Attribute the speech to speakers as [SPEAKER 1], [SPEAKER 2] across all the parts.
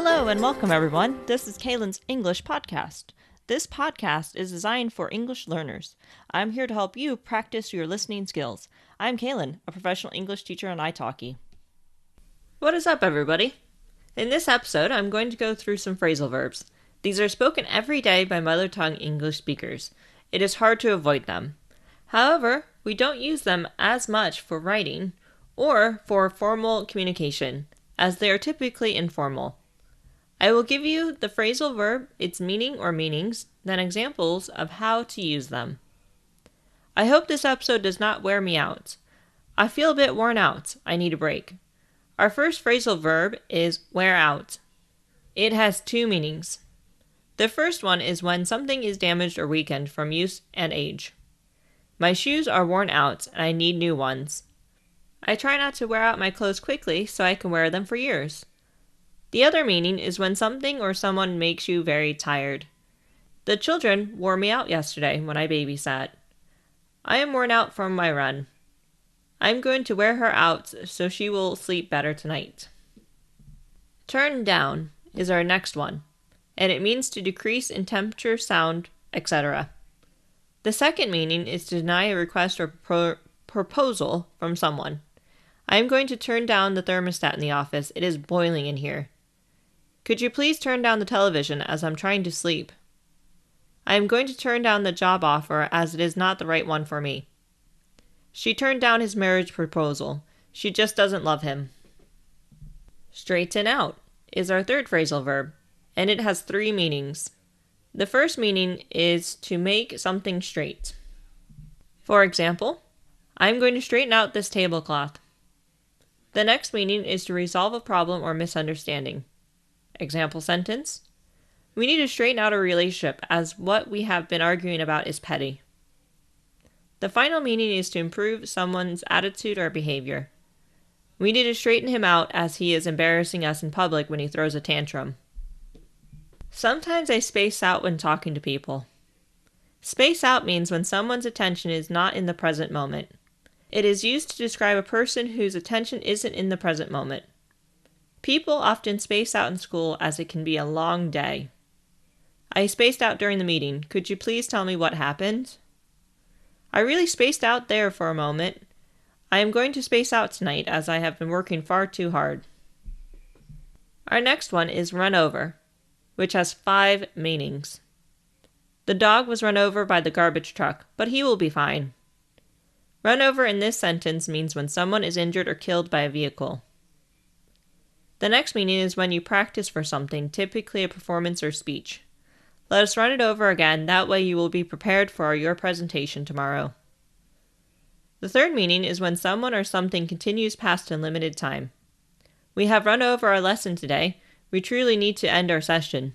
[SPEAKER 1] Hello and welcome everyone. This is Kaylin's English podcast. This podcast is designed for English learners. I'm here to help you practice your listening skills. I'm Kaylin, a professional English teacher on italki. What is up everybody? In this episode, I'm going to go through some phrasal verbs. These are spoken every day by mother tongue English speakers. It is hard to avoid them. However, we don't use them as much for writing or for formal communication, as they are typically informal. I will give you the phrasal verb, its meaning or meanings, then examples of how to use them. I hope this episode does not wear me out. I feel a bit worn out. I need a break. Our first phrasal verb is wear out. It has two meanings. The first one is when something is damaged or weakened from use and age. My shoes are worn out and I need new ones. I try not to wear out my clothes quickly so I can wear them for years. The other meaning is when something or someone makes you very tired. The children wore me out yesterday when I babysat. I am worn out from my run. I'm going to wear her out so she will sleep better tonight. Turn down is our next one, and it means to decrease in temperature, sound, etc. The second meaning is to deny a request or proposal from someone. I am going to turn down the thermostat in the office. It is boiling in here. Could you please turn down the television as I'm trying to sleep? I am going to turn down the job offer as it is not the right one for me. She turned down his marriage proposal. She just doesn't love him. Straighten out is our third phrasal verb, and it has three meanings. The first meaning is to make something straight. For example, I'm going to straighten out this tablecloth. The next meaning is to resolve a problem or misunderstanding. Example sentence: we need to straighten out a relationship as what we have been arguing about is petty. The final meaning is to improve someone's attitude or behavior. We need to straighten him out as he is embarrassing us in public when he throws a tantrum. Sometimes I space out when talking to people. Space out means when someone's attention is not in the present moment. It is used to describe a person whose attention isn't in the present moment. People often space out in school as it can be a long day. I spaced out during the meeting. Could you please tell me what happened? I really spaced out there for a moment. I am going to space out tonight as I have been working far too hard. Our next one is run over, which has 5 meanings. The dog was run over by the garbage truck, but he will be fine. Run over in this sentence means when someone is injured or killed by a vehicle. The next meaning is when you practice for something, typically a performance or speech. Let us run it over again, that way you will be prepared for your presentation tomorrow. The third meaning is when someone or something continues past a limited time. We have run over our lesson today. We truly need to end our session.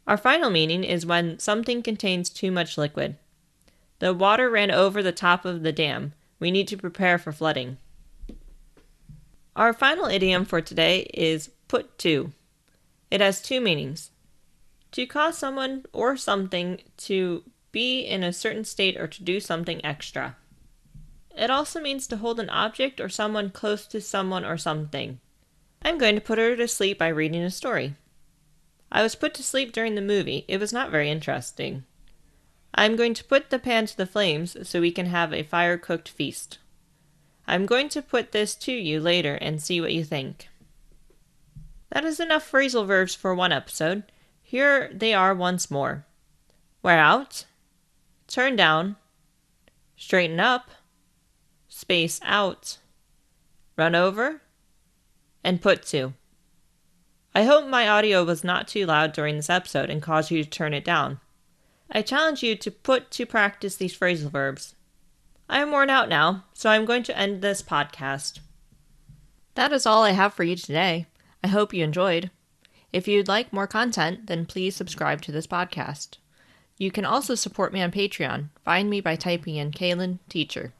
[SPEAKER 1] Our final meaning is when something contains too much liquid. The water ran over the top of the dam. We need to prepare for flooding. Our final idiom for today is put to. It has 2 meanings. To cause someone or something to be in a certain state or to do something extra. It also means to hold an object or someone close to someone or something. I'm going to put her to sleep by reading a story. I was put to sleep during the movie. It was not very interesting. I'm going to put the pan to the flames so we can have a fire-cooked feast. I'm going to put this to you later and see what you think. That is enough phrasal verbs for one episode. Here they are once more. Wear out, turn down, straighten up, space out, run over, and put to. I hope my audio was not too loud during this episode and caused you to turn it down. I challenge you to put to practice these phrasal verbs. I am worn out now, so I'm going to end this podcast. That is all I have for you today. I hope you enjoyed. If you'd like more content, then please subscribe to this podcast. You can also support me on Patreon. Find me by typing in Kaylin Teacher.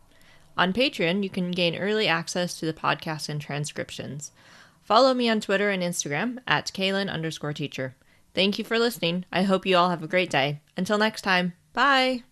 [SPEAKER 1] On Patreon, you can gain early access to the podcast and transcriptions. Follow me on Twitter and Instagram at Kaylin_teacher. Thank you for listening. I hope you all have a great day. Until next time, bye!